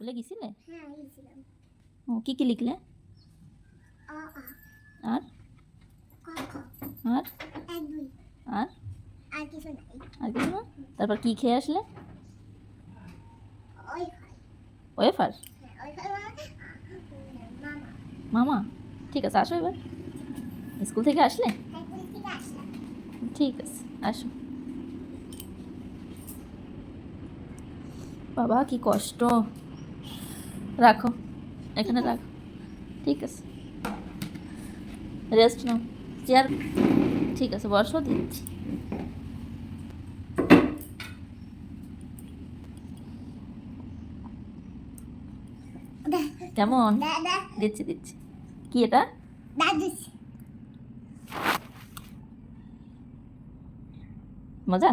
স্কুলে গেছিলে? হ্যাঁ গেছিলাম। ও কি লিখলে? আ আ আর ক খ আর 1 2 আর আর কিছু নাই। আর কিছু না? তারপর কি খেয়ে আসলে? ওই খাই। ওয়েফার? হ্যাঁ ওই খাই মানে মামা। মামা ঠিক আছে, আসো এবার। স্কুল থেকে আসলে? স্কুল থেকে আসলাম। ঠিক আছে, আসো। বাবা কি কষ্ট, রাখো এখানে রাখো। ঠিক আছে, রেস্ট নাও। চেয়ার ঠিক আছে, বসো, দিচ্ছি। কেমন? দিচ্ছি দিচ্ছি। কি এটা? মজা?